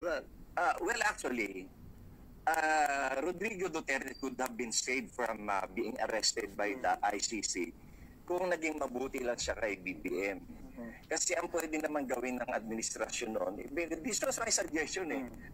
Well, actually, Rodrigo Duterte could have been saved from being arrested by the ICC kung naging mabuti lang siya kay BBM. Kasi ang pwede naman gawin ng administrasyon noon, this was my suggestion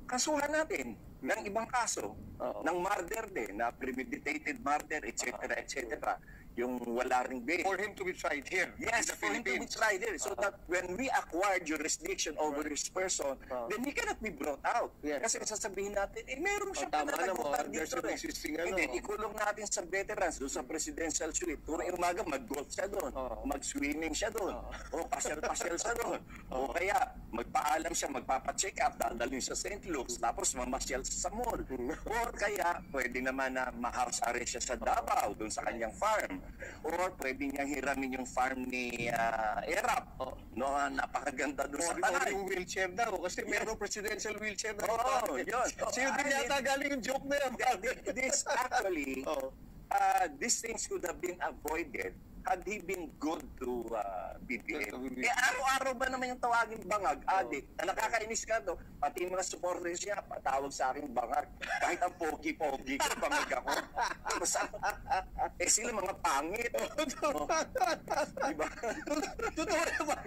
kasuhan natin ng ibang kaso, ng murder din, na premeditated murder, etc., etc., yung wala ring bail. For him to be tried here. Yes, for him to be tried here. So that when we acquire jurisdiction over his person, then he cannot be brought out. Kasi sasabihin natin, meron siya pananagutan dito. And then, ikulong natin sa veterans doon sa presidential suite. Turing umaga, mag-golf siya doon. Mag-swimming siya doon. O pasyal-pasyal siya doon. O kaya, magpaalam siya, magpapacheck up, dadalhin sa St. Luke's, tapos mamasyal sa mall. Or kaya, pwede naman na ma-house arrest siya sa Davao, doon sa kanyang farm. Or pwede niyang hiramin yung farm ni Erap. No, napakaganda doon sa Tanay. Yung wheelchair daw, kasi meron presidential wheelchair daw. Yun. So yun din yata galing yung joke na yan. This actually, these things could have been avoided had he been good to BBM. Araw-araw ba naman yung tawagin bangag, adik, na nakakainis ka to, pati mga supporters niya, patawag sa akin bangag. Kahit ang pogi-pogi ko, bangag ako. Sila mga pangit. Diba? Totoo naman.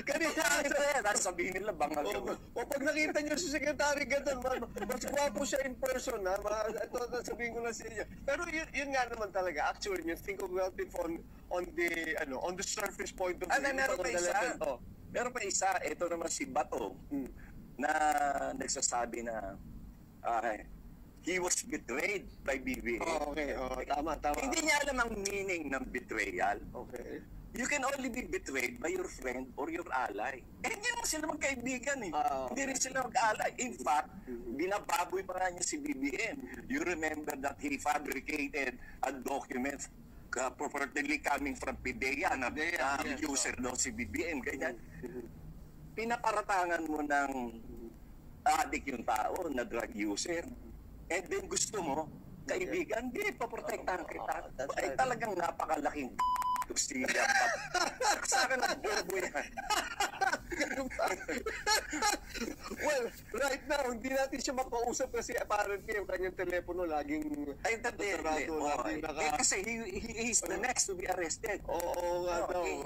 Kanina, sabihin nila bangag ako. O pag nakita niyo si Secretary Gadan, mas gwapo siya in person, ha? Ito, sabihin ko na sa inyo. Pero yun nga naman talaga, actually, you think about it on the surface point of view. Meron pa isa, ito naman si Bato, na nagsasabi na he was betrayed by BBM. Okay, tama. Hindi niya alam ang meaning ng betrayal. Okay. You can only be betrayed by your friend or your ally. Hindi naman sila magkaibigan Hindi rin sila mag-ally. In fact, binababoy pa nga niya si BBM. You remember that he fabricated a document purportedly coming from PIDEA na user daw si BBM, ganyan. Pinaparatangan mo ng adik yung tao na drug user, and then gusto mo, kaibigan, hindi, paprotektahan kita. Ay talagang napakalaking siya. Sa akin ang bobo yan. Well, right now, hindi natin siya makausap kasi apparently yung kanyang telepono laging sarado. Kasi he's the next to be arrested.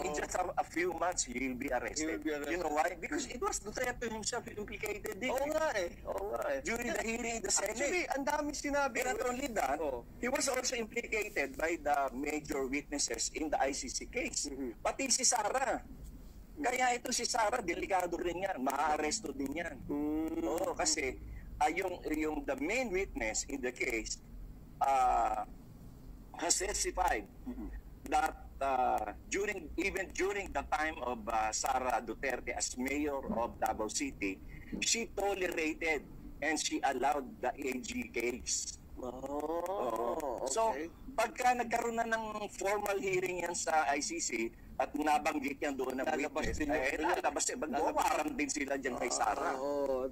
In just a few months, he'll be arrested. You know why? Because it was Duterte himself implicated din. Oo nga eh. During the hearing in the Senate. Actually, ang dami sinabi. Not only that, he was also implicated by the major witnesses in the ICC case. Pati si Sara. Kaya ito si Sara, delikado rin yan. Maa-arresto din yan. Kasi yung the main witness in the case has testified that even during the time of Sara Duterte as mayor of Davao City, she tolerated and she allowed the AG case. Okay. So, pagka nagkaroon na ng formal hearing yan sa ICC at nabanggit yan doon ng witness, lalabas din. Magbawarang din sila dyan kay Sara.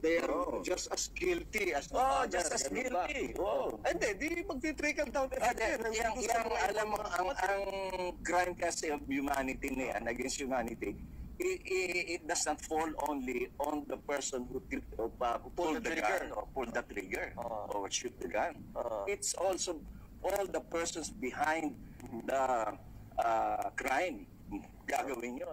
They are just as guilty as just as guilty. Hindi, di magti-trickle down effect yan. Alam mo, ang crime kasi of humanity na yan, against humanity, it does not fall only on the person who pulled the gun or pulled the trigger or shoot the gun. It's also all the persons behind the crime gagawin yun.